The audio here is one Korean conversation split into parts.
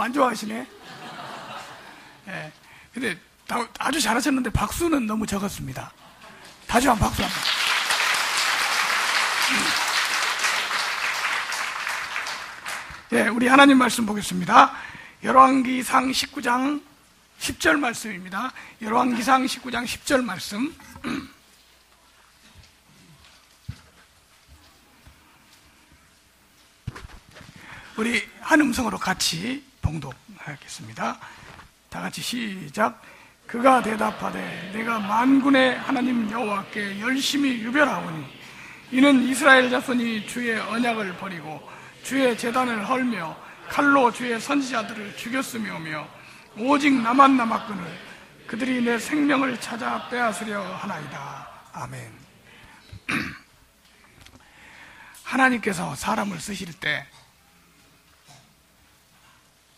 별로 안 좋아하시네. 예. 근데 아주 잘하셨는데 박수는 너무 적었습니다. 다시 한번 박수 한번. 예, 우리 하나님 말씀 보겠습니다. 열왕기상 19장 10절 말씀입니다. 열왕기상 19장 10절 말씀. 우리 한 음성으로 같이 봉독하겠습니다. 다 같이 시작. 그가 대답하되 내가 만군의 하나님 여호와께 열심히 유별하오니 이는 이스라엘 자손이 주의 언약을 버리고 주의 제단을 헐며 칼로 주의 선지자들을 죽였으며며 오직 나만 남았거늘 그들이 내 생명을 찾아 빼앗으려 하나이다. 아멘. 하나님께서 사람을 쓰실 때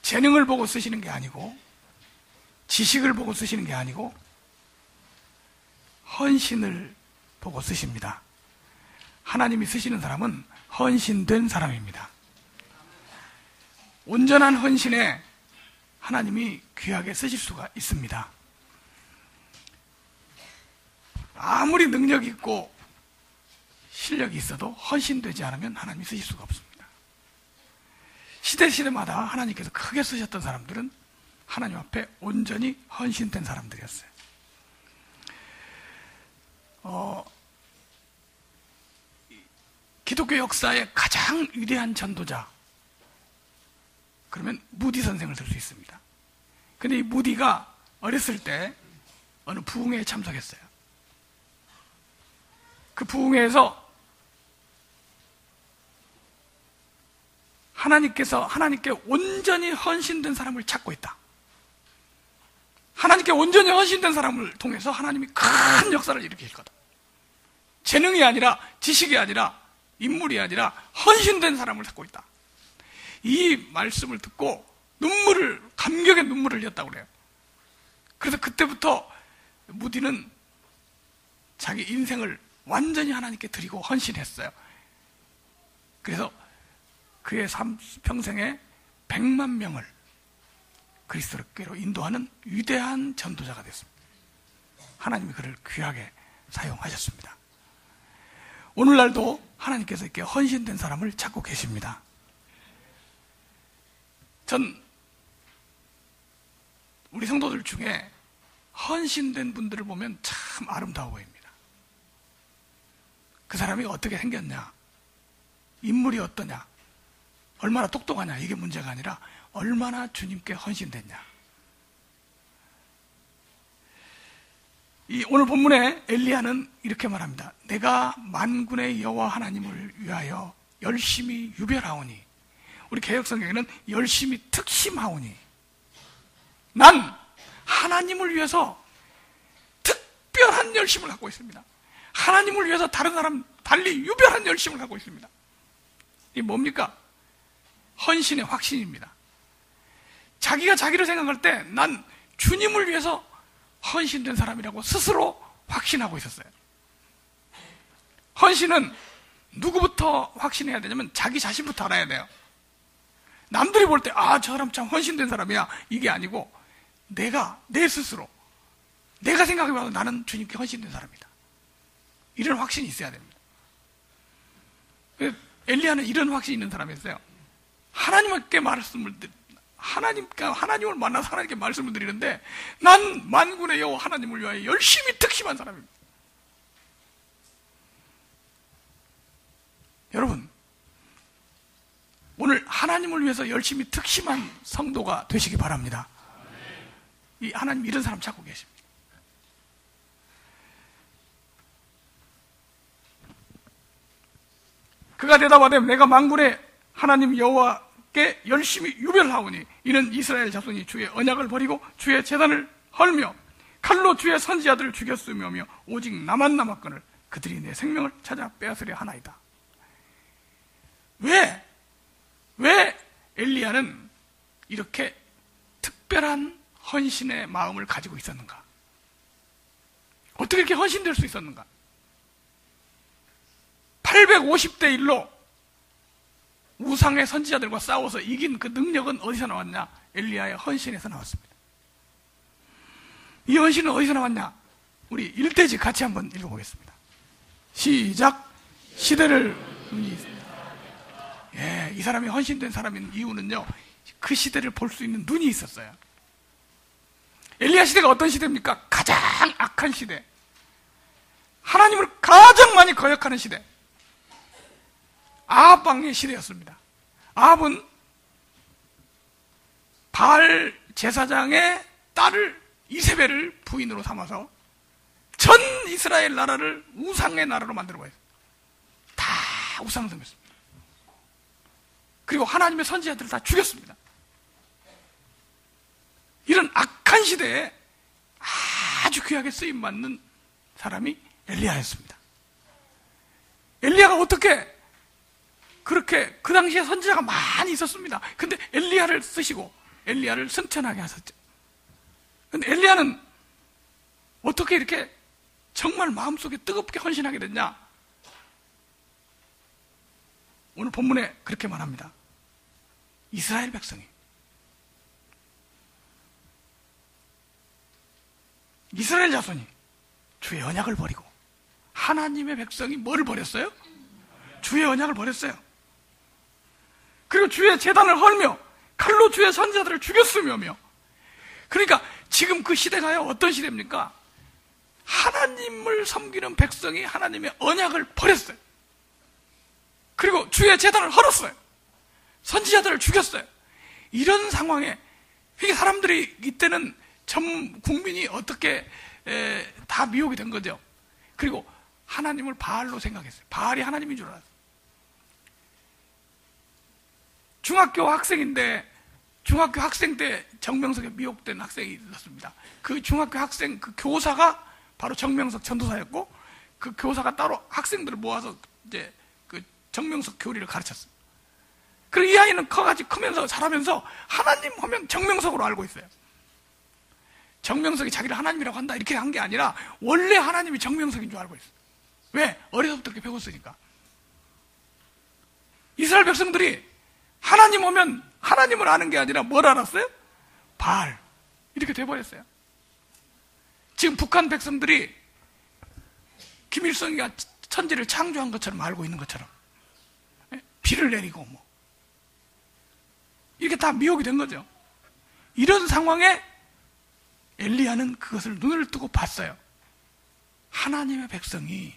재능을 보고 쓰시는 게 아니고 지식을 보고 쓰시는 게 아니고 헌신을 보고 쓰십니다. 하나님이 쓰시는 사람은 헌신된 사람입니다. 온전한 헌신에 하나님이 귀하게 쓰실 수가 있습니다. 아무리 능력이 있고 실력이 있어도 헌신되지 않으면 하나님이 쓰실 수가 없습니다. 시대마다 하나님께서 크게 쓰셨던 사람들은 하나님 앞에 온전히 헌신된 사람들이었어요. 기독교 역사의 가장 위대한 전도자, 그러면 무디 선생을 들 수 있습니다. 근데 이 무디가 어렸을 때 어느 부흥회에 참석했어요. 그 부흥회에서 하나님께 온전히 헌신된 사람을 찾고 있다. 하나님께 온전히 헌신된 사람을 통해서 하나님이 큰 역사를 일으키실 거다. 재능이 아니라, 지식이 아니라, 인물이 아니라 헌신된 사람을 찾고 있다. 이 말씀을 듣고 감격의 눈물을 흘렸다고 그래요. 그래서 그때부터 무디는 자기 인생을 완전히 하나님께 드리고 헌신했어요. 그래서 그의 평생에 100만 명을 그리스도께로 인도하는 위대한 전도자가 됐습니다. 하나님이 그를 귀하게 사용하셨습니다. 오늘날도 하나님께서 이렇게 헌신된 사람을 찾고 계십니다. 전 우리 성도들 중에 헌신된 분들을 보면 참 아름다워 보입니다. 그 사람이 어떻게 생겼냐, 인물이 어떠냐, 얼마나 똑똑하냐, 이게 문제가 아니라 얼마나 주님께 헌신됐냐. 오늘 본문에 엘리야는 이렇게 말합니다. 내가 만군의 여호와 하나님을 위하여 열심히 유별하오니, 우리 개역성경에는 열심히 특심하오니, 난 하나님을 위해서 특별한 열심을 갖고 있습니다. 하나님을 위해서 다른 사람 달리 유별한 열심을 갖고 있습니다. 이게 뭡니까? 헌신의 확신입니다. 자기가 자기를 생각할 때 난 주님을 위해서 헌신된 사람이라고 스스로 확신하고 있었어요. 헌신은 누구부터 확신해야 되냐면 자기 자신부터 알아야 돼요. 남들이 볼 때 저 사람 참 헌신된 사람이야, 이게 아니고 내 스스로 내가 생각해봐도 나는 주님께 헌신된 사람이다, 이런 확신이 있어야 됩니다. 엘리야는 이런 확신이 있는 사람이었어요. 하나님을 만나서 하나님께 말씀을 드리는데 난 만군의 여호와 하나님을 위하여 열심히 특심한 사람입니다. 여러분, 오늘 하나님을 위해서 열심히 특심한 성도가 되시기 바랍니다. 하나님 이런 사람 찾고 계십니다. 그가 대답하되 내가 만군의 하나님 여호와께 열심히 유별하오니 이는 이스라엘 자손이 주의 언약을 버리고 주의 제단을 헐며 칼로 주의 선지자들을 죽였으며 오직 나만 남았거늘 그들이 내 생명을 찾아 빼앗으려 하나이다. 왜 엘리야는 이렇게 특별한 헌신의 마음을 가지고 있었는가? 어떻게 이렇게 헌신될 수 있었는가? 850대 1로 우상의 선지자들과 싸워서 이긴 그 능력은 어디서 나왔냐? 엘리야의 헌신에서 나왔습니다. 이 헌신은 어디서 나왔냐? 우리 일대지 같이 한번 읽어보겠습니다. 시작. 시대를 이 사람이 헌신된 사람인 이유는요, 그 시대를 볼 수 있는 눈이 있었어요. 엘리야 시대가 어떤 시대입니까? 가장 악한 시대, 하나님을 가장 많이 거역하는 시대, 아합 왕의 시대였습니다. 아합은 바알 제사장의 딸을 이세벨을 부인으로 삼아서 전 이스라엘 나라를 우상의 나라로 만들어버렸어요. 다 우상 섬겼습니다. 그리고 하나님의 선지자들을 다 죽였습니다. 이런 악한 시대에 아주 귀하게 쓰임받는 사람이 엘리야였습니다. 엘리야가 어떻게 그렇게, 그 당시에 선지자가 많이 있었습니다. 근데 엘리야를 쓰시고 엘리야를 승천하게 하셨죠. 근데 엘리야는 어떻게 이렇게 정말 마음속에 뜨겁게 헌신하게 됐냐? 오늘 본문에 그렇게 말합니다. 이스라엘 백성이, 이스라엘 자손이 주의 언약을 버리고, 하나님의 백성이 뭐를 버렸어요? 주의 언약을 버렸어요. 그리고 주의 제단을 헐며 칼로 주의 선지자들을 죽였으며며. 그러니까 지금 그 시대가요, 어떤 시대입니까? 하나님을 섬기는 백성이 하나님의 언약을 버렸어요. 그리고 주의 제단을 헐었어요. 선지자들을 죽였어요. 이런 상황에, 이게 사람들이 이때는 전 국민이 어떻게 다 미혹이 된 거죠. 그리고 하나님을 바알로 생각했어요. 바알이 하나님인 줄 알았어요. 중학교 학생인데, 중학교 학생 때 정명석에 미혹된 학생이 있었습니다. 그 중학교 학생, 그 교사가 바로 정명석 전도사였고, 그 교사가 따로 학생들을 모아서 이제 그 정명석 교리를 가르쳤어요. 그리고 이 아이는 크면서 자라면서 하나님 하면 정명석으로 알고 있어요. 정명석이 자기를 하나님이라고 한다 이렇게 한 게 아니라 원래 하나님이 정명석인 줄 알고 있어요. 왜? 어려서부터 그렇게 배웠으니까. 이스라엘 백성들이 하나님 오면 하나님을 아는 게 아니라 뭘 알았어요? 바알. 이렇게 돼버렸어요. 지금 북한 백성들이 김일성이가 천지를 창조한 것처럼 알고 있는 것처럼 비를 내리고 뭐 이렇게 다 미혹이 된 거죠. 이런 상황에 엘리야는 그것을 눈을 뜨고 봤어요. 하나님의 백성이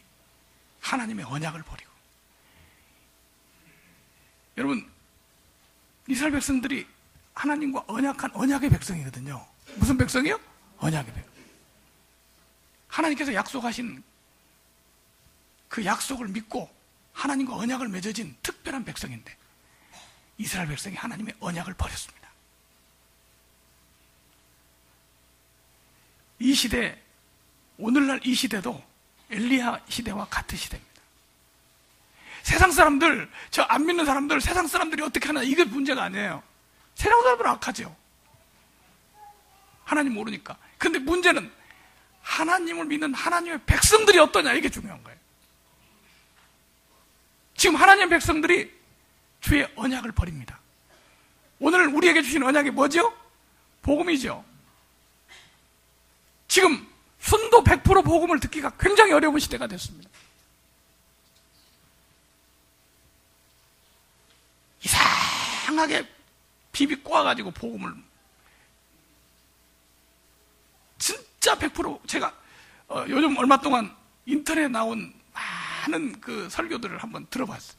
하나님의 언약을 버리고. 여러분, 이스라엘 백성들이 하나님과 언약한 언약의 백성이거든요. 무슨 백성이요? 언약의 백성. 하나님께서 약속하신 그 약속을 믿고 하나님과 언약을 맺어진 특별한 백성인데, 이스라엘 백성이 하나님의 언약을 버렸습니다. 이 시대, 오늘날 이 시대도 엘리야 시대와 같은 시대입니다. 세상 사람들, 저 안 믿는 사람들, 세상 사람들이 어떻게 하나, 이게 문제가 아니에요. 세상 사람들은 악하죠. 하나님 모르니까. 근데 문제는 하나님을 믿는 하나님의 백성들이 어떠냐, 이게 중요한 거예요. 지금 하나님의 백성들이 주의 언약을 버립니다. 오늘 우리에게 주신 언약이 뭐죠? 복음이죠. 지금 순도 100% 복음을 듣기가 굉장히 어려운 시대가 됐습니다. 이상하게 비비 꼬아가지고 복음을, 진짜 100% 제가 요즘 얼마 동안 인터넷에 나온 많은 그 설교들을 한번 들어봤어요.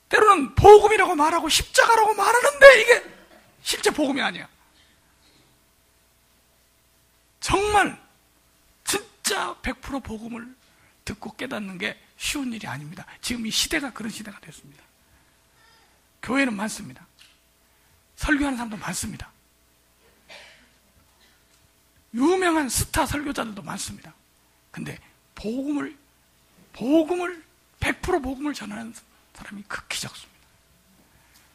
때로는 복음이라고 말하고 십자가라고 말하는데 이게 실제 복음이 아니야. 정말 진짜 100% 복음을 듣고 깨닫는 게 쉬운 일이 아닙니다. 지금 이 시대가 그런 시대가 됐습니다. 교회는 많습니다. 설교하는 사람도 많습니다. 유명한 스타 설교자들도 많습니다. 근데 복음을 100% 복음을 전하는 사람이 극히 적습니다.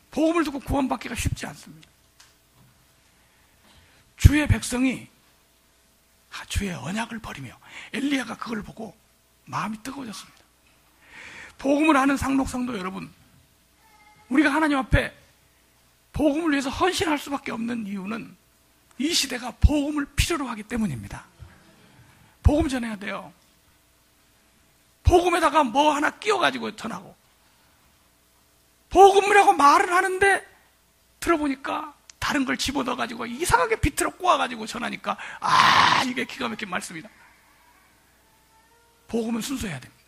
복음을 듣고 구원받기가 쉽지 않습니다. 주의 백성이 주의 언약을 버리며, 엘리야가 그걸 보고 마음이 뜨거워졌습니다. 복음을 아는 상록성도 여러분, 우리가 하나님 앞에 복음을 위해서 헌신할 수밖에 없는 이유는 이 시대가 복음을 필요로 하기 때문입니다. 복음 전해야 돼요. 복음에다가 뭐 하나 끼워가지고 전하고, 복음이라고 말을 하는데 들어보니까 다른 걸 집어넣어가지고 이상하게 비틀어 꼬아가지고 전하니까, 이게 기가 막힌 말씀이다. 복음은 순수해야 됩니다.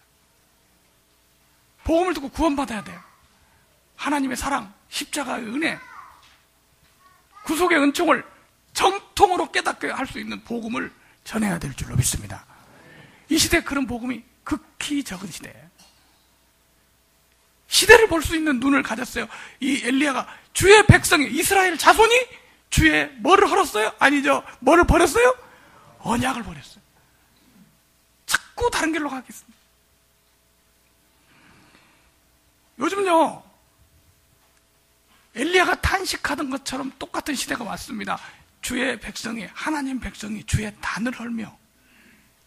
복음을 듣고 구원받아야 돼요. 하나님의 사랑, 십자가의 은혜, 구속의 은총을 정통으로 깨닫게 할 수 있는 복음을 전해야 될 줄로 믿습니다. 이 시대에 그런 복음이 극히 적은 시대예요. 시대를 볼 수 있는 눈을 가졌어요. 이 엘리야가 주의 백성이, 이스라엘 자손이 주의 뭐를 헐었어요? 아니죠. 뭐를 버렸어요? 언약을 버렸어요. 자꾸 다른 길로 가겠습니다. 요즘요, 엘리야가 탄식하던 것처럼 똑같은 시대가 왔습니다. 주의 백성이, 하나님 백성이 주의 단을 헐며,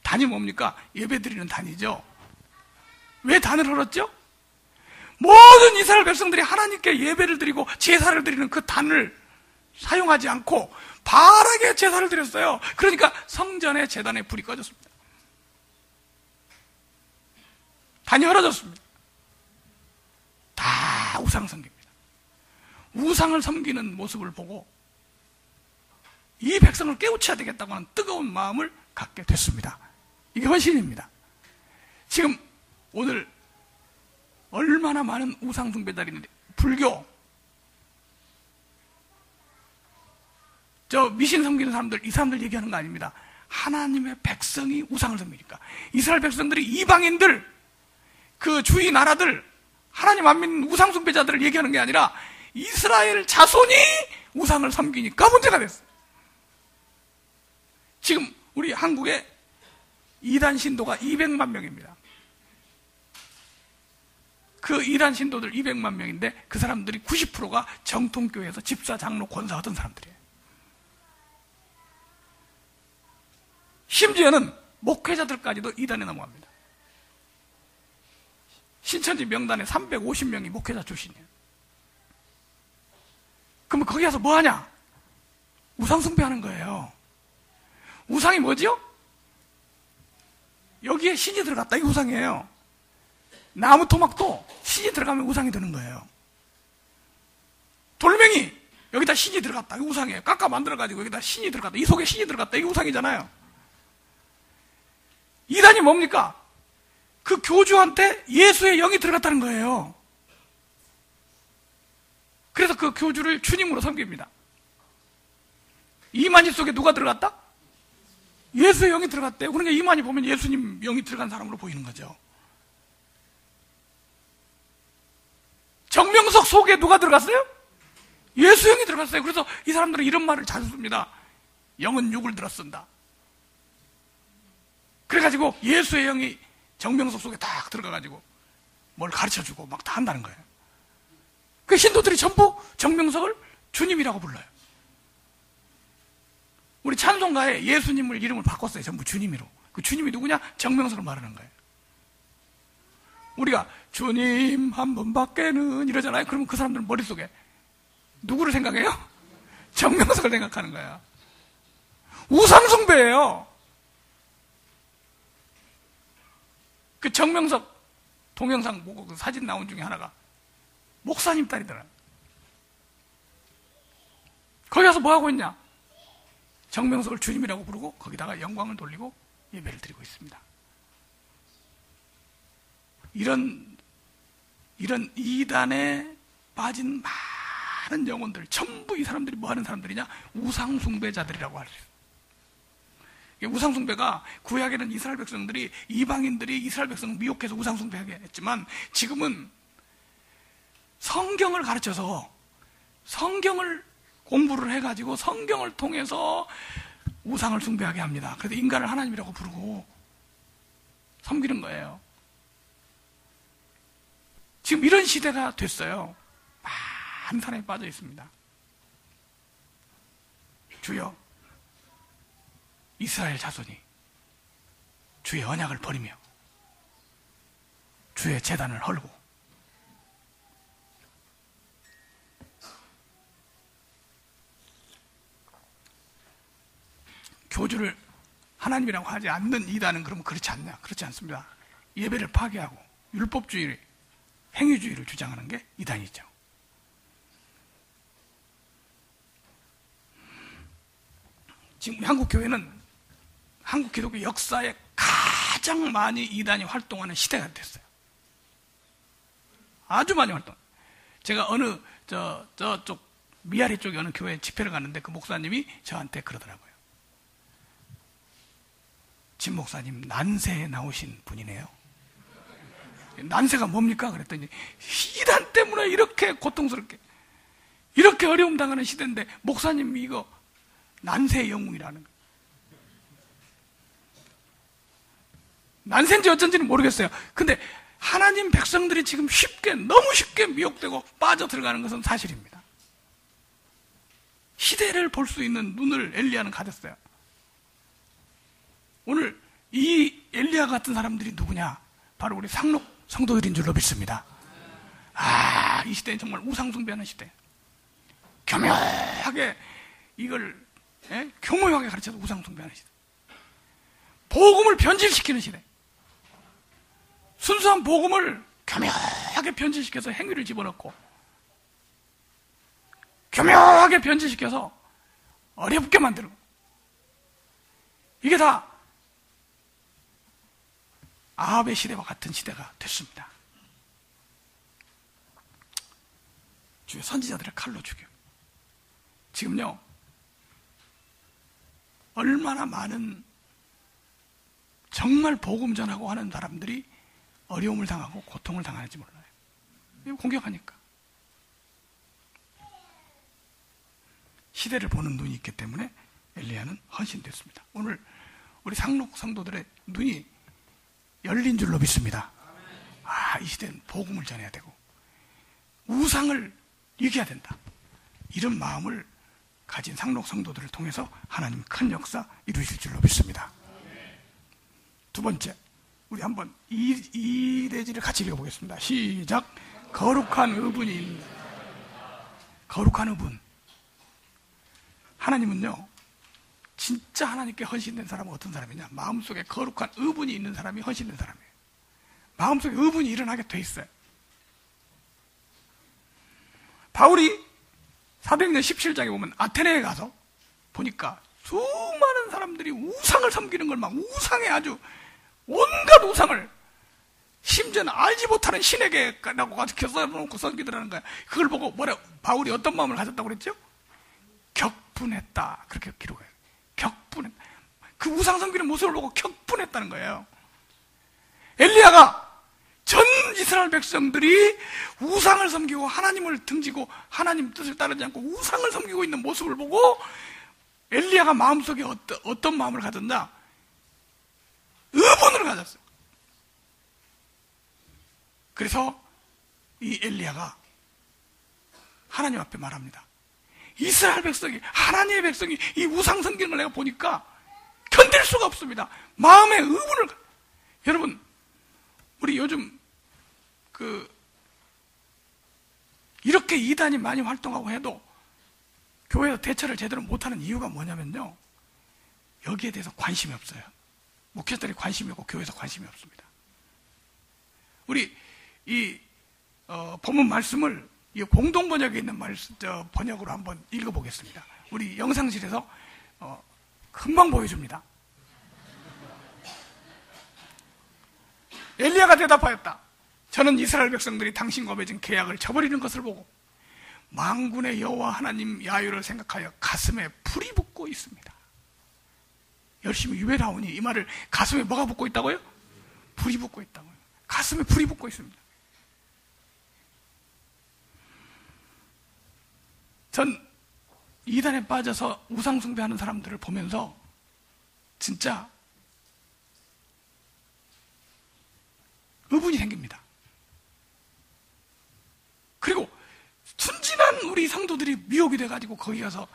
단이 뭡니까? 예배드리는 단이죠. 왜 단을 헐었죠? 모든 이스라엘 백성들이 하나님께 예배를 드리고 제사를 드리는 그 단을 사용하지 않고 바라게 제사를 드렸어요. 그러니까 성전의 제단에 불이 꺼졌습니다. 단이 헐어졌습니다. 다 우상 섬깁니다. 우상을 섬기는 모습을 보고 이 백성을 깨우쳐야 되겠다고 하는 뜨거운 마음을 갖게 됐습니다. 이게 헌신입니다. 지금 오늘 얼마나 많은 우상 숭배자들이 있는데, 불교, 미신 섬기는 사람들, 이 사람들 얘기하는 거 아닙니다. 하나님의 백성이 우상을 섬기니까. 이스라엘 백성들이 이방인들, 그 주위 나라들, 하나님 안 믿는 우상 숭배자들을 얘기하는 게 아니라 이스라엘 자손이 우상을 섬기니까 문제가 됐어요. 지금 우리 한국에 이단 신도가 200만 명입니다. 그 이단 신도들 200만 명인데 그 사람들이 90%가 정통교회에서 집사, 장로, 권사 하던 사람들이에요. 심지어는 목회자들까지도 이단에 넘어갑니다. 신천지 명단에 350명이 목회자 출신이에요. 그러면 거기 가서 뭐 하냐? 우상 숭배하는 거예요. 우상이 뭐죠? 여기에 신이 들어갔다, 이 우상이에요. 나무 토막도 신이 들어가면 우상이 되는 거예요. 돌멩이, 여기다 신이 들어갔다, 이 우상이에요. 깎아 만들어가지고 여기다 신이 들어갔다, 이 속에 신이 들어갔다, 이게 우상이잖아요. 이단이 뭡니까? 그 교주한테 예수의 영이 들어갔다는 거예요. 그래서 그 교주를 주님으로 섬깁니다. 이만희 속에 누가 들어갔다? 예수의 영이 들어갔대요. 그러니까 이만희 보면 예수님 영이 들어간 사람으로 보이는 거죠. 정명석 속에 누가 들어갔어요? 예수 영이 들어갔어요. 그래서 이 사람들은 이런 말을 자주 씁니다. 영은 육을 들었습니다. 그래가지고 예수의 영이 정명석 속에 딱 들어가가지고 뭘 가르쳐주고 막 다 한다는 거예요. 그 신도들이 전부 정명석을 주님이라고 불러요. 우리 찬송가에 예수님을 이름을 바꿨어요. 전부 주님으로. 그 주님이 누구냐? 정명석을 말하는 거예요. 우리가 주님 한 분밖에는 이러잖아요. 그러면 그 사람들 머릿속에 누구를 생각해요? 정명석을 생각하는 거야. 우상숭배예요. 그 정명석 동영상 보고 그 사진 나온 중에 하나가 목사님 딸이더라. 거기 가서 뭐 하고 있냐? 정명석을 주님이라고 부르고 거기다가 영광을 돌리고 예배를 드리고 있습니다. 이런 이단에 빠진 많은 영혼들, 전부 이 사람들이 뭐 하는 사람들이냐? 우상숭배자들이라고 할 수 있어요. 우상숭배가 구약에는 이스라엘 백성들이, 이방인들이 이스라엘 백성을 미혹해서 우상숭배하게 했지만 지금은 성경을 가르쳐서 성경을 공부를 해가지고 성경을 통해서 우상을 숭배하게 합니다. 그래서 인간을 하나님이라고 부르고 섬기는 거예요. 지금 이런 시대가 됐어요. 많은 사람이 빠져 있습니다. 주여, 이스라엘 자손이 주의 언약을 버리며 주의 제단을 헐고. 교주를 하나님이라고 하지 않는 이단은 그러면 그렇지 않냐? 그렇지 않습니다. 예배를 파괴하고 율법주의, 행위주의를 주장하는 게 이단이죠. 지금 한국 교회는 한국 기독교 역사에 가장 많이 이단이 활동하는 시대가 됐어요. 아주 많이 활동. 제가 어느 저쪽 미아리 쪽에 어느 교회 집회를 갔는데 그 목사님이 저한테 그러더라고요. 진 목사님 난세에 나오신 분이네요. 난세가 뭡니까? 그랬더니 이단 때문에 이렇게 고통스럽게 이렇게 어려움 당하는 시대인데 목사님이 이거 난세의 영웅이라는 거예요. 난세인지 어쩐지는 모르겠어요. 근데 하나님 백성들이 지금 너무 쉽게 미혹되고 빠져들어가는 것은 사실입니다. 시대를 볼 수 있는 눈을 엘리야는 가졌어요. 오늘 이 엘리야 같은 사람들이 누구냐? 바로 우리 상록 성도들인 줄로 믿습니다. 이 시대는 정말 우상숭배하는 시대. 교묘하게 이걸 교묘하게 가르쳐서 우상숭배하는 시대. 복음을 변질시키는 시대. 순수한 복음을 교묘하게 변질시켜서 행위를 집어넣고 교묘하게 변질시켜서 어렵게 만들고 이게 다 아합의 시대와 같은 시대가 됐습니다. 주의 선지자들을 칼로 죽여. 지금요 얼마나 많은 정말 복음 전하고 하는 사람들이 어려움을 당하고 고통을 당하는지 몰라요. 이거 공격하니까. 시대를 보는 눈이 있기 때문에 엘리야는 헌신됐습니다. 오늘 우리 상록 성도들의 눈이 열린 줄로 믿습니다. 이 시대는 복음을 전해야 되고 우상을 이겨야 된다. 이런 마음을 가진 상록 성도들을 통해서 하나님 큰 역사 이루실 줄로 믿습니다. 두 번째, 우리 한번 이 대지를 같이 읽어보겠습니다. 시작. 거룩한 의분이 있는. 거룩한 의분. 하나님은요 진짜 하나님께 헌신된 사람은 어떤 사람이냐? 마음속에 거룩한 의분이 있는 사람이 헌신된 사람이에요. 마음속에 의분이 일어나게 돼 있어요. 바울이 사도행전 17장에 보면 아테네에 가서 보니까 수많은 사람들이 우상을 섬기는 걸 막 우상에 아주 온갖 우상을 심지어는 알지 못하는 신에게라고 가서 써놓고 섬기더라는 거야. 그걸 보고 바울이 어떤 마음을 가졌다고 그랬죠? 격분했다. 그렇게 기록해요. 격분했다. 그 우상 섬기는 모습을 보고 격분했다는 거예요. 엘리야가 전 이스라엘 백성들이 우상을 섬기고 하나님을 등지고 하나님 뜻을 따르지 않고 우상을 섬기고 있는 모습을 보고 엘리야가 마음속에 어떤 마음을 가졌나? 의문을 가졌어요. 그래서 이 엘리야가 하나님 앞에 말합니다. 이스라엘 백성이, 하나님의 백성이 이 우상 섬기는 걸 내가 보니까 견딜 수가 없습니다. 마음의 의문을. 여러분, 우리 요즘 이렇게 이단이 많이 활동하고 해도 교회에서 대처를 제대로 못하는 이유가 뭐냐면요, 여기에 대해서 관심이 없어요. 목회자들이 관심이 없고 교회에서 관심이 없습니다. 우리 본문 말씀을 이 공동 번역에 있는 번역으로 한번 읽어보겠습니다. 우리 영상실에서 금방 보여줍니다. 엘리야가 대답하였다. 저는 이스라엘 백성들이 당신과 맺은 계약을 저버리는 것을 보고 만군의 여호와 하나님 야유를 생각하여 가슴에 불이 붙고 있습니다. 열심히 유배나오니 이 말을 가슴에 뭐가 붙고 있다고요? 불이 붙고 있다고요. 가슴에 불이 붙고 있습니다. 전 이단에 빠져서 우상숭배하는 사람들을 보면서 진짜 의문이 생깁니다. 그리고 순진한 우리 성도들이 미혹이 돼가지고 거기 가서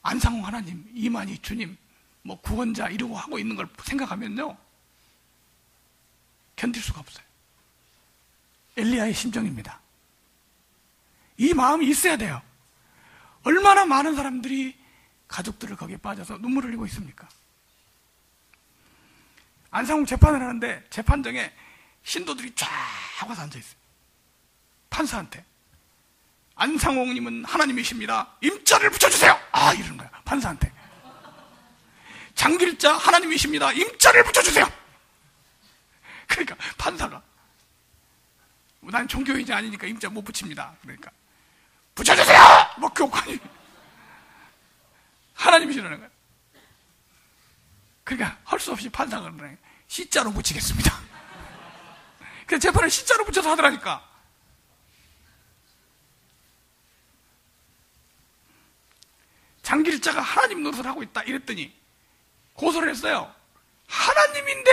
안상홍 하나님, 이만희 주님, 구원자 이러고 하고 있는 걸 생각하면요 견딜 수가 없어요. 엘리야의 심정입니다. 이 마음이 있어야 돼요. 얼마나 많은 사람들이 가족들을 거기에 빠져서 눈물을 흘리고 있습니까? 안상홍 재판을 하는데 재판정에 신도들이 쫙 와서 앉아있어요. 판사한테 안상홍님은 하나님이십니다. 임자를 붙여주세요. 아, 이러는 거야. 판사한테. 장길자 하나님이십니다. 임자를 붙여주세요. 그러니까 판사가 난 종교인이 아니니까 임자 못 붙입니다. 그러니까 붙여주세요. 뭐 교관이 하나님이시라는 거야. 그러니까 할 수 없이 판사가 그러네. C자로 붙이겠습니다. 그래서 재판을 C자로 붙여서 하더라니까. 장길자가 하나님 노릇을 하고 있다 이랬더니 고소를 했어요. 하나님인데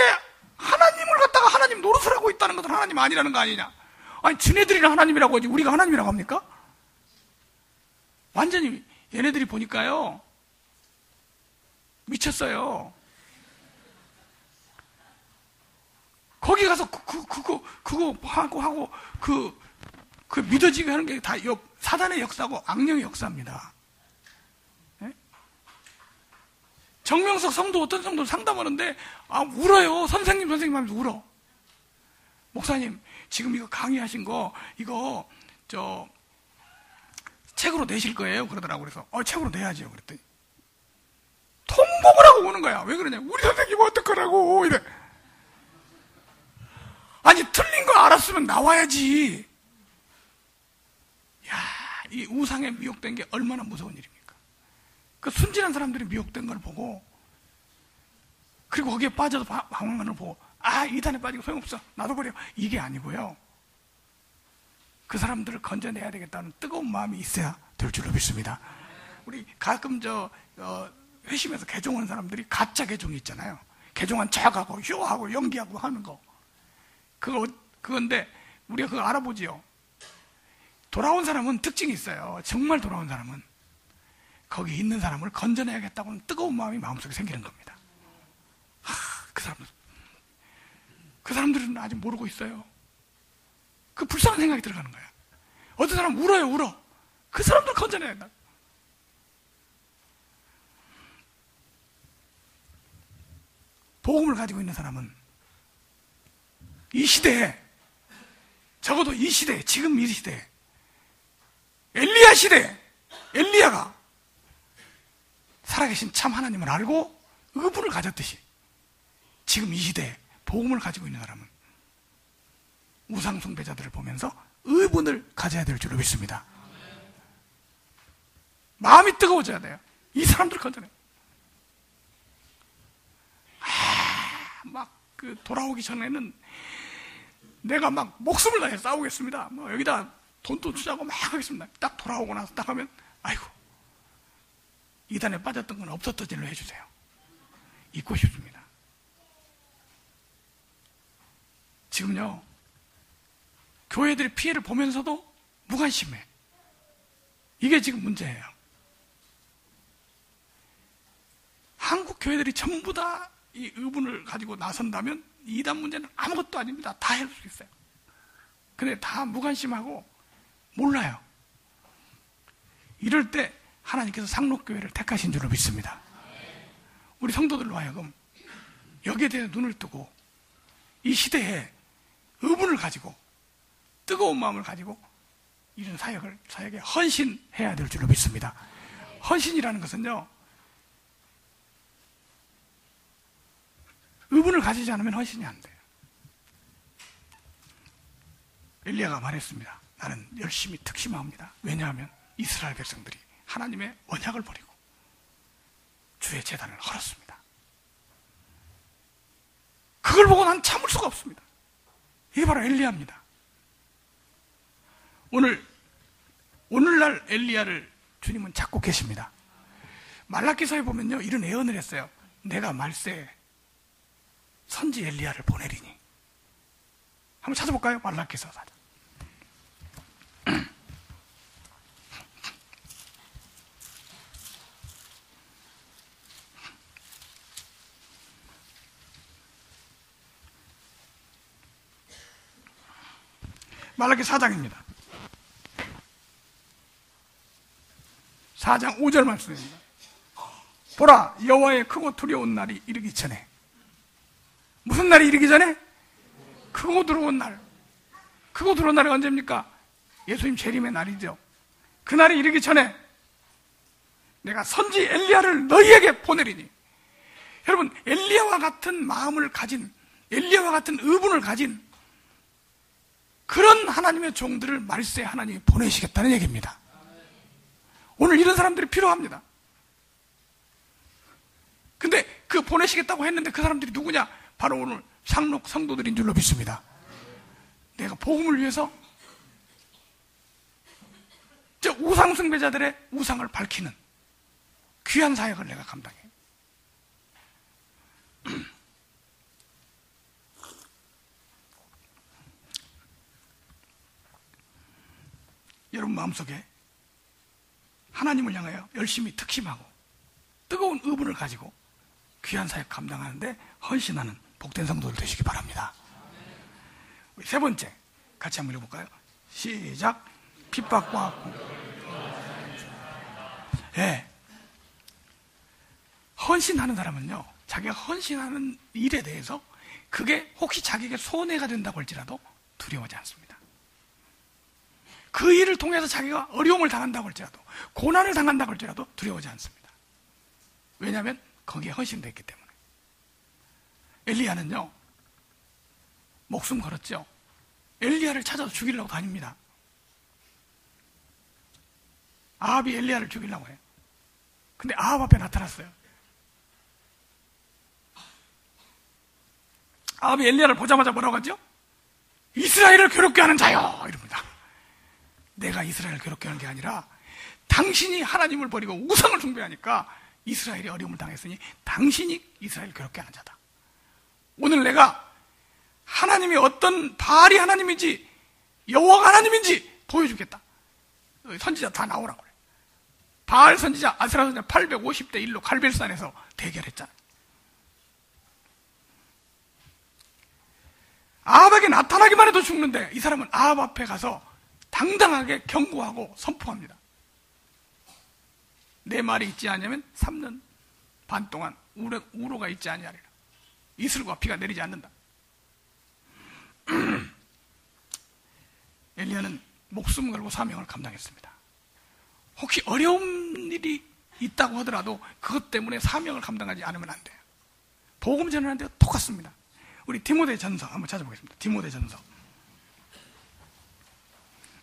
하나님을 갖다가 하나님 노릇을 하고 있다는 것은 하나님 아니라는 거 아니냐. 아니 지네들이는 하나님이라고 하지 우리가 하나님이라고 합니까? 완전히 얘네들이 보니까요 미쳤어요. 거기 가서 그거 하고 그 믿어지게 하는 게 다 사단의 역사고 악령의 역사입니다. 네? 정명석 성도 어떤 성도 상담하는데 울어요. 선생님 하면서 울어. 목사님 지금 이거 강의하신 거 이거 책으로 내실 거예요? 그러더라고. 그래서 책으로 내야죠. 그랬더니 통곡을 하고 오는 거야. 왜 그러냐? 우리 선생님 어떡하라고 이래. 아니 틀린 거 알았으면 나와야지. 야, 이 우상에 미혹된 게 얼마나 무서운 일입니까? 그 순진한 사람들이 미혹된 걸 보고 그리고 거기에 빠져서 방황하는 걸 보고 이단에 빠지고 소용없어 놔둬버려 이게 아니고요. 그 사람들을 건져내야 되겠다는 뜨거운 마음이 있어야 될 줄로 믿습니다. 우리 가끔 회심에서 개종하는 사람들이 가짜 개종이 있잖아요. 개종한 척하고 효하고 연기하고 하는 거. 그건데 우리가 그거 알아보지요. 돌아온 사람은 특징이 있어요. 정말 돌아온 사람은 거기 있는 사람을 건져내야겠다고는 뜨거운 마음이 마음속에 생기는 겁니다. 그 사람들은 아직 모르고 있어요. 그 불쌍한 생각이 들어가는 거야. 어떤 사람 울어. 그 사람들 건져내야 된다. 복음을 가지고 있는 사람은 이 시대에 적어도 이 시대에 지금 이 시대에 엘리야 시대에 엘리야가 살아계신 참 하나님을 알고 의분을 가졌듯이 지금 이 시대에 복음을 가지고 있는 사람은 우상 숭배자들을 보면서 의분을 가져야 될 줄로 믿습니다. 마음이 뜨거워져야 돼요. 이 사람들 건져내. 돌아오기 전에는 내가 막 목숨을 다해 싸우겠습니다. 여기다 돈도 투자하고 막 하겠습니다. 딱 돌아오고 나서 딱 하면 아이고 이단에 빠졌던 건 없었던 일로 해주세요. 잊고 싶습니다. 지금요 교회들이 피해를 보면서도 무관심해. 이게 지금 문제예요. 한국 교회들이 전부 다 이 의분을 가지고 나선다면 이단 문제는 아무것도 아닙니다. 다 할 수 있어요. 근데 다 무관심하고 몰라요. 이럴 때 하나님께서 상록교회를 택하신 줄로 믿습니다. 우리 성도들로 하여금 여기에 대해 눈을 뜨고 이 시대에 의분을 가지고 뜨거운 마음을 가지고 이런 사역에 헌신해야 될 줄로 믿습니다. 헌신이라는 것은요 의분을 가지지 않으면 헌신이 안 돼요. 엘리야가 말했습니다. 나는 열심히 특심합니다. 왜냐하면 이스라엘 백성들이 하나님의 언약을 버리고 주의 제단을 헐었습니다. 그걸 보고 난 참을 수가 없습니다. 이게 바로 엘리야입니다. 오늘날 엘리야를 주님은 찾고 계십니다. 말라기서에 보면요 이런 예언을 했어요. 내가 말세에 선지 엘리야를 보내리니. 한번 찾아볼까요? 말라기서 4장. 말라기 4장입니다. 4장 5절 말씀입니다. 보라, 여호와의 크고 두려운 날이 이르기 전에. 무슨 날이 이르기 전에? 크고 두려운 날. 크고 두려운 날이 언제입니까? 예수님 재림의 날이죠. 그 날이 이르기 전에 내가 선지 엘리야를 너희에게 보내리니. 여러분, 엘리야와 같은 마음을 가진, 엘리야와 같은 의분을 가진 그런 하나님의 종들을 말세 하나님이 보내시겠다는 얘기입니다. 오늘 이런 사람들이 필요합니다. 근데 그 보내시겠다고 했는데 그 사람들이 누구냐? 바로 오늘 상록 성도들인 줄로 믿습니다. 내가 복음을 위해서 저 우상 숭배자들의 우상을 밝히는 귀한 사역을 내가 감당해. 여러분 마음속에 하나님을 향하여 열심히 특심하고 뜨거운 의분을 가지고 귀한 사역 감당하는데 헌신하는 복된 성도들 되시기 바랍니다. 우리 세 번째 같이 한번 읽어볼까요? 시작. 핍박과 예. 헌신하는 사람은요, 자기가 헌신하는 일에 대해서 그게 혹시 자기에게 손해가 된다고 할지라도 두려워하지 않습니다. 그 일을 통해서 자기가 어려움을 당한다고 할지라도, 고난을 당한다고 할지라도 두려워하지 않습니다. 왜냐하면 거기에 헌신됐기 때문에. 엘리야는요, 목숨 걸었죠. 엘리야를 찾아서 죽이려고 다닙니다. 아합이 엘리야를 죽이려고 해요. 근데 아합 앞에 나타났어요. 아합이 엘리야를 보자마자 뭐라고 하죠? 이스라엘을 괴롭게 하는 자요! 이럽니다. 내가 이스라엘을 괴롭게 하는 게 아니라 당신이 하나님을 버리고 우상을 숭배하니까 이스라엘이 어려움을 당했으니 당신이 이스라엘을 괴롭게 하는 자다. 오늘 내가 하나님이 어떤 바알이 하나님인지 여호와가 하나님인지 보여주겠다. 선지자 다 나오라고 그래. 바알 선지자, 아세라 선지자 850대 1로 갈멜산에서 대결했잖아. 아합에게 나타나기만 해도 죽는데 이 사람은 아합 앞에 가서 당당하게 경고하고 선포합니다. 내 말이 있지 않으면 3년 반 동안 우로가 있지 아니하리라. 이슬과 비가 내리지 않는다. 엘리야는 목숨 걸고 사명을 감당했습니다. 혹시 어려운 일이 있다고 하더라도 그것 때문에 사명을 감당하지 않으면 안 돼요. 복음 전하는 데가 똑같습니다. 우리 디모데 전서 한번 찾아보겠습니다. 디모데 전서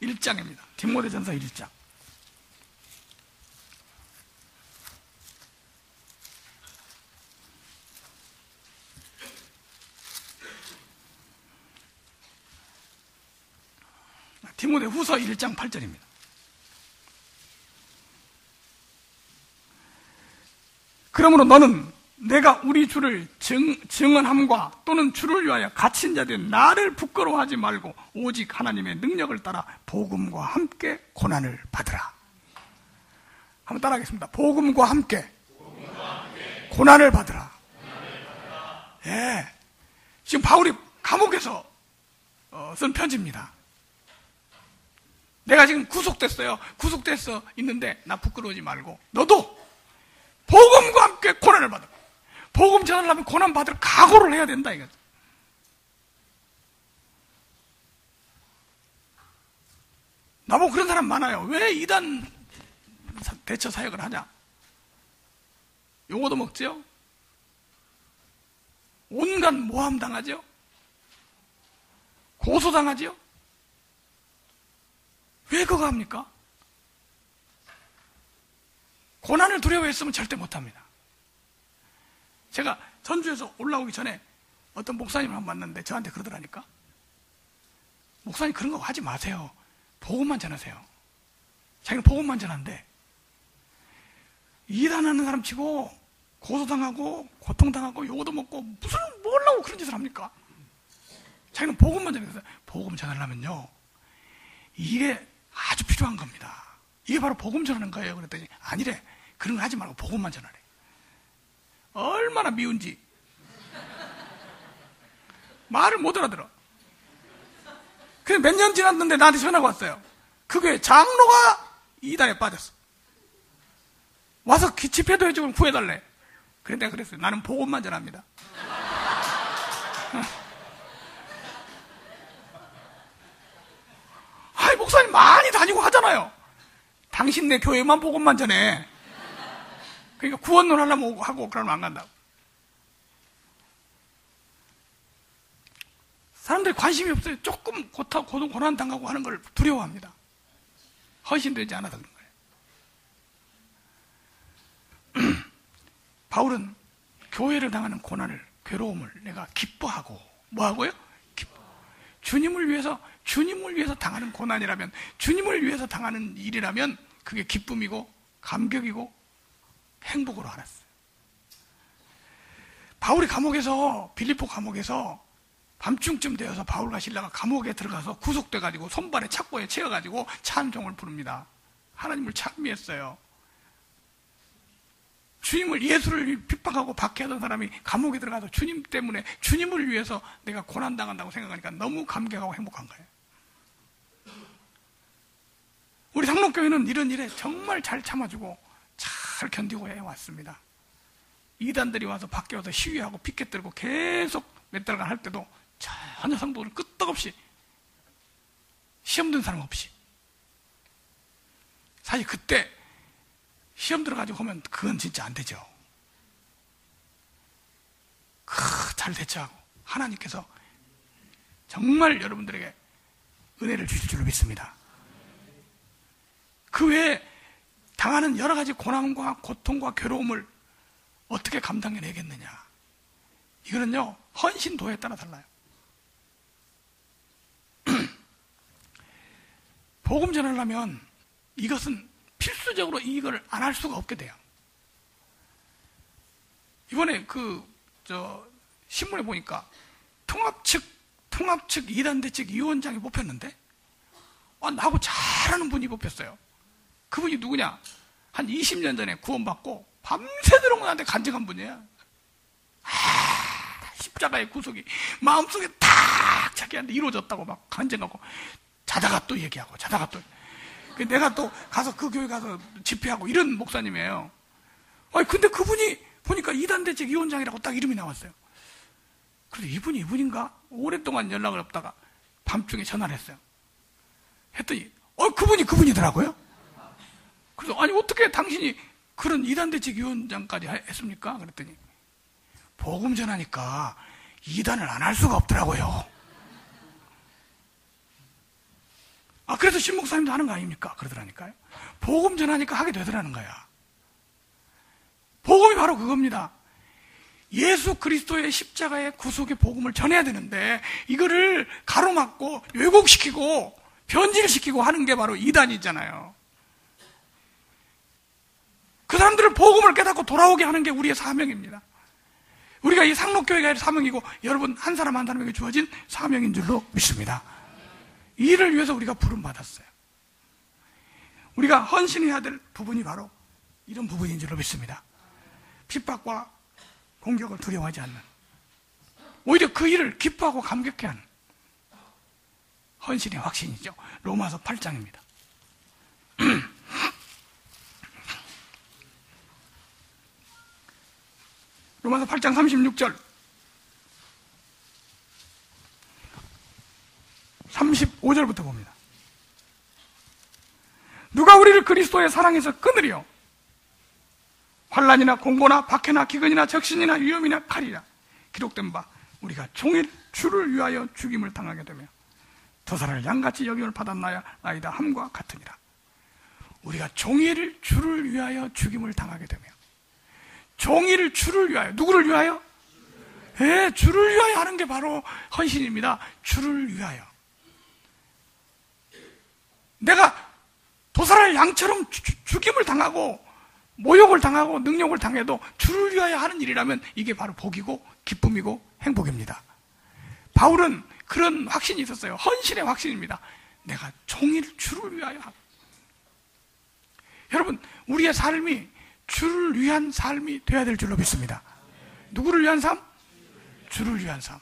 1장입니다. 디모데 전서 1장. 디모데 후서 1장 8절입니다. 그러므로 너는 내가 우리 주를 증언함과 또는 주를 위하여 갇힌 자된 나를 부끄러워하지 말고 오직 하나님의 능력을 따라 복음과 함께 고난을 받으라. 한번 따라하겠습니다. 복음과 함께 고난을 받으라. 예. 지금 바울이 감옥에서 쓴 편지입니다. 내가 지금 구속됐어요. 구속돼서 있는데 나 부끄러워하지 말고 너도 복음과 함께 고난을 받으라. 복음 전하려면 고난 받을 각오를 해야 된다 이거죠. 나보고 그런 사람 많아요. 왜 이단 대처 사역을 하냐? 요거도 먹죠? 온갖 모함 당하죠? 고소당하죠? 왜 그거 합니까? 고난을 두려워했으면 절대 못합니다. 제가 전주에서 올라오기 전에 어떤 목사님을 한번 만났는데 저한테 그러더라니까. 목사님 그런 거 하지 마세요. 복음만 전하세요. 자기는 복음만 전하는데 일 안 하는 사람 치고 고소당하고 고통당하고 요거도 먹고 무슨 뭘 하고 그런 짓을 합니까? 자기는 복음만 전해서 복음 전하려면요 이게 아주 필요한 겁니다. 이게 바로 복음 전하는 거예요. 그랬더니 아니래. 그런 거 하지 말고 복음만 전하래. 얼마나 미운지 말을 못 알아들어. 그래서 몇 년 지났는데 나한테 전화가 왔어요. 그 교회 장로가 이단에 빠졌어. 와서 집회도 해주고 구해달래. 그래 내가 그랬어요. 나는 복음만 전합니다. 아이, 목사님 많이 다니고 하잖아요. 당신네 교회만 복음만 전해. 그러니까 구원론 하려면 하고 그러면 안 간다고. 사람들이 관심이 없어요. 조금 고난 당하고 하는 걸 두려워합니다. 헌신되지 않아서 그런 거예요. 바울은 교회를 당하는 고난을, 괴로움을 내가 기뻐하고, 뭐 하고요? 주님을 위해서 당하는 고난이라면, 주님을 위해서 당하는 일이라면 그게 기쁨이고 감격이고 행복으로 알았어요. 바울이 빌립보 감옥에서 밤중쯤 되어서 바울과 실라가 감옥에 들어가서 구속돼가지고 손발에 착고에 채워가지고 찬송을 부릅니다. 하나님을 찬미했어요. 예수를 핍박하고 박해하던 사람이 감옥에 들어가서 주님 때문에, 주님을 위해서 내가 고난당한다고 생각하니까 너무 감격하고 행복한 거예요. 우리 상록교회는 이런 일에 정말 잘 참아주고 잘 견디고 해왔습니다. 이단들이 와서 밖에 와서 시위하고 피켓 들고 계속 몇 달간 할 때도 전혀 성도를 끄떡없이, 시험 든 사람 없이. 사실 그때 시험 들어가지고 하면 그건 진짜 안 되죠. 잘 대처하고 하나님께서 정말 여러분들에게 은혜를 주실 줄로 믿습니다. 그 외에 당하는 여러 가지 고난과 고통과 괴로움을 어떻게 감당해내겠느냐, 이거는요 헌신도에 따라 달라요. 복음 전하려면 이것은 필수적으로 이걸 안 할 수가 없게 돼요. 이번에 신문에 보니까 통합 측 이단대 측 위원장이 뽑혔는데, 나하고 잘하는 분이 뽑혔어요. 그분이 누구냐? 한 20년 전에 구원받고 밤새도록 나한테 간증한 분이에요. 십자가의 구속이 마음속에 탁 자기한테 이루어졌다고 막 간증하고, 자다가 또 얘기하고, 자다가 또. 내가 또 가서 그 교회 가서 집회하고 이런 목사님이에요. 근데 그분이 보니까 이단대 측 위원장이라고 딱 이름이 나왔어요. 그래서 이분인가? 오랫동안 연락을 없다가 밤중에 전화를 했어요. 했더니 그분이더라고요. 그래서 어떻게 당신이 그런 이단대 측 위원장까지 했습니까? 그랬더니 복음 전하니까 이단을 안 할 수가 없더라고요. 그래서 신목사님도 하는 거 아닙니까? 그러더라니까요. 복음 전하니까 하게 되더라는 거야. 복음이 바로 그겁니다. 예수 그리스도의 십자가의 구속의 복음을 전해야 되는데, 이거를 가로막고 왜곡시키고 변질시키고 하는 게 바로 이단이잖아요. 그 사람들을 복음을 깨닫고 돌아오게 하는 게 우리의 사명입니다. 우리가 이 상록교회가 사명이고, 여러분 한 사람 한 사람에게 주어진 사명인 줄로 믿습니다. 이 일을 위해서 우리가 부름받았어요. 우리가 헌신해야 될 부분이 바로 이런 부분인 줄로 믿습니다. 핍박과 공격을 두려워하지 않는, 오히려 그 일을 기뻐하고 감격해하는 헌신의 확신이죠. 로마서 8장입니다. 로마서 8장 36절 35절부터 봅니다. 누가 우리를 그리스도의 사랑에서 끊으리요? 환난이나 공고나 박해나 기근이나 적신이나 위험이나 칼이라 기록된 바 우리가 종일 주를 위하여 죽임을 당하게 되며 도사를 양같이 여김을 받았나이다 함과 같으니라. 우리가 종일 주를 위하여 죽임을 당하게 되며, 종일 주를 위하여, 누구를 위하여? 주를 위하여 하는 게 바로 헌신입니다. 주를 위하여. 내가 도사를 양처럼 죽임을 당하고 모욕을 당하고 능욕을 당해도 주를 위하여 하는 일이라면 이게 바로 복이고 기쁨이고 행복입니다. 바울은 그런 확신이 있었어요. 헌신의 확신입니다. 내가 종일 주를 위하여 하고. 여러분, 우리의 삶이 주를 위한 삶이 되어야 될 줄로 믿습니다. 누구를 위한 삶? 주를 위한 삶.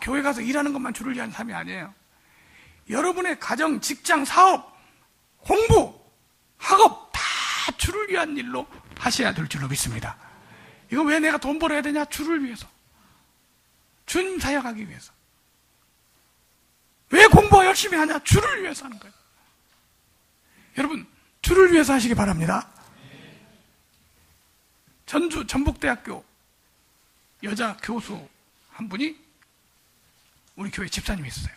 교회 가서 일하는 것만 주를 위한 삶이 아니에요. 여러분의 가정, 직장, 사업, 공부, 학업 다 주를 위한 일로 하셔야 될 줄로 믿습니다. 이거 왜 내가 돈 벌어야 되냐? 주를 위해서. 주님 사역하기 위해서. 왜 공부 열심히 하냐? 주를 위해서 하는 거예요. 여러분, 주를 위해서 하시기 바랍니다. 전주 전북대학교 여자 교수 한 분이 우리 교회 집사님이 있었어요.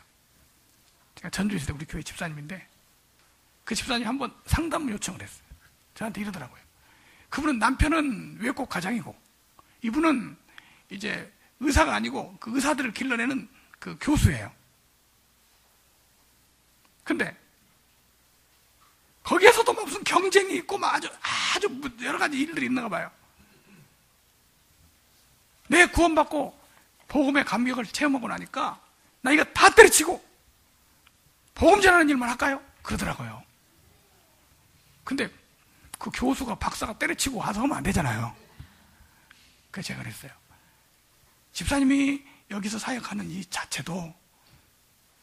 제가 전주에 있을 때 우리 교회 집사님인데, 그 집사님이 한번 상담 요청을 했어요. 저한테 이러더라고요. 그분은 남편은 외국 가장이고, 이분은 이제 의사가 아니고 그 의사들을 길러내는 그 교수예요. 근데 거기에서도 무슨 경쟁이 있고 아주 여러 가지 일들이 있는가 봐요. 내 구원받고 복음의 감격을 체험하고 나니까 나 이거 다 때려치고 복음 전하는 일만 할까요? 그러더라고요. 근데 그 교수가 박사가 때려치고 와서 하면 안 되잖아요. 그래서 제가 그랬어요. 집사님이 여기서 사역하는 이 자체도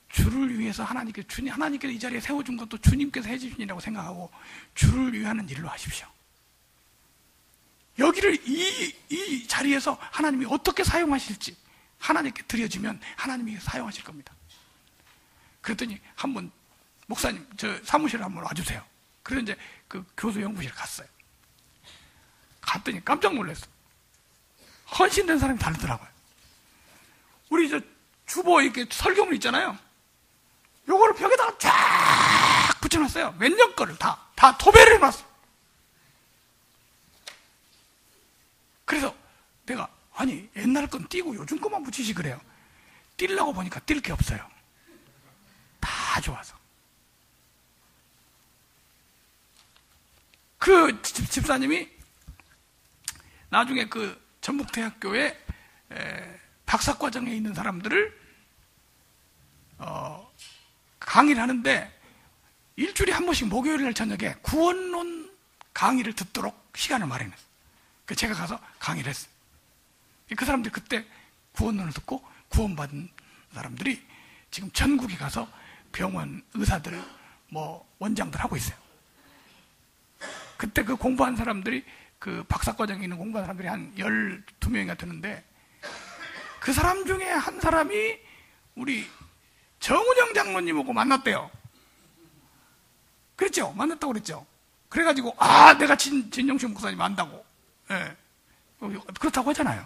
주를 위해서 하나님께서 이 자리에 세워준 것도 주님께서 해주신 일이라고 생각하고 주를 위하는 일로 하십시오. 여기를 이 자리에서 하나님이 어떻게 사용하실지 하나님께 드려지면 하나님이 사용하실 겁니다. 그랬더니 한번 목사님 저 사무실에 한번 와주세요. 그래서 이제 그 교수 연구실에 갔어요. 갔더니 깜짝 놀랐어. 헌신된 사람이 다르더라고요. 우리 저 주보 이렇게 설교물 있잖아요. 요거를 벽에다가 쫙 붙여놨어요. 몇 년 거를 다 도배를 해놨어요. 그래서 내가 아니 옛날 건 띄고 요즘 것만 붙이시 그래요. 띄려고 보니까 띨 게 없어요. 다 좋아서. 그 집사님이 나중에 그 전북대학교에 박사과정에 있는 사람들을 강의를 하는데 일주일에 한 번씩 목요일날 저녁에 구원론 강의를 듣도록 시간을 마련했어요. 그래서 제가 가서 강의를 했어요. 그 사람들이 그때 구원론을 듣고 구원받은 사람들이 지금 전국에 가서 병원 의사들 원장들 하고 있어요. 그때 그 공부한 사람들이 그 박사과정에 있는 공부한 사람들이 한 12명이나 되는데 그 사람 중에 한 사람이 우리 정운영 장로님하고 만났대요. 그랬죠? 만났다고 그랬죠? 그래가지고 내가 진영식 목사님 안다고. 예. 그렇다고 하잖아요.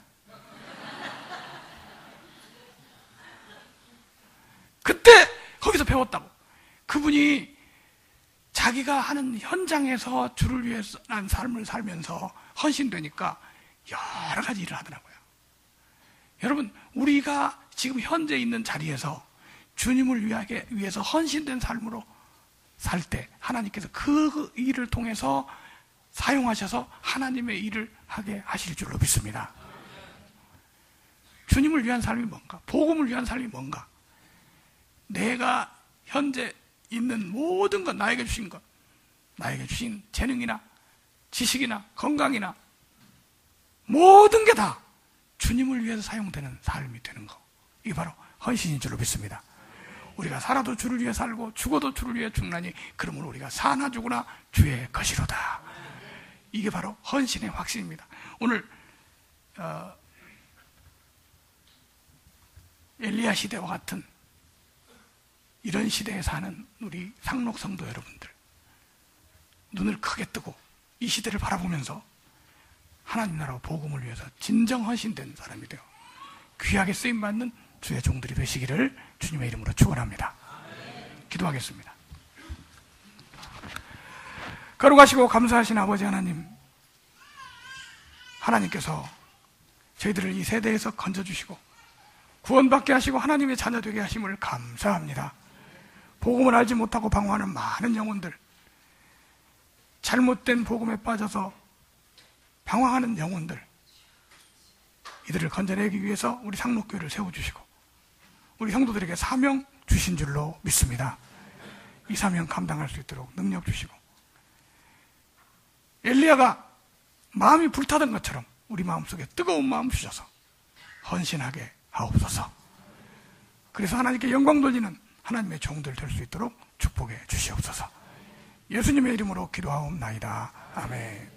그때 거기서 배웠다고. 그분이 자기가 하는 현장에서 주를 위해서 난 삶을 살면서 헌신되니까 여러 가지 일을 하더라고요. 여러분, 우리가 지금 현재 있는 자리에서 주님을 위해서 헌신된 삶으로 살 때 하나님께서 그 일을 통해서 사용하셔서 하나님의 일을 하게 하실 줄로 믿습니다. 주님을 위한 삶이 뭔가? 복음을 위한 삶이 뭔가? 내가 현재 있는 모든 것, 나에게 주신 것, 나에게 주신 재능이나 지식이나 건강이나 모든 게 다 주님을 위해서 사용되는 삶이 되는 거. 이게 바로 헌신인 줄로 믿습니다. 우리가 살아도 주를 위해 살고 죽어도 주를 위해 죽나니 그러므로 우리가 사나 죽으나 주의 것이로다. 이게 바로 헌신의 확신입니다. 오늘 엘리야 시대와 같은 이런 시대에 사는 우리 상록 성도 여러분들, 눈을 크게 뜨고 이 시대를 바라보면서 하나님 나라 복음을 위해서 진정 헌신된 사람이 되어 귀하게 쓰임받는 주의 종들이 되시기를 주님의 이름으로 축원합니다. 기도하겠습니다. 거룩하시고 감사하신 아버지 하나님, 하나님께서 저희들을 이 세대에서 건져주시고 구원받게 하시고 하나님의 자녀 되게 하심을 감사합니다. 복음을 알지 못하고 방황하는 많은 영혼들, 잘못된 복음에 빠져서 방황하는 영혼들, 이들을 건져내기 위해서 우리 상록교회를 세워주시고 우리 성도들에게 사명 주신 줄로 믿습니다. 이 사명 감당할 수 있도록 능력 주시고 엘리야가 마음이 불타던 것처럼 우리 마음속에 뜨거운 마음 주셔서 헌신하게 하옵소서. 그래서 하나님께 영광 돌리는 하나님의 종들 될 수 있도록 축복해 주시옵소서. 예수님의 이름으로 기도하옵나이다. 아멘.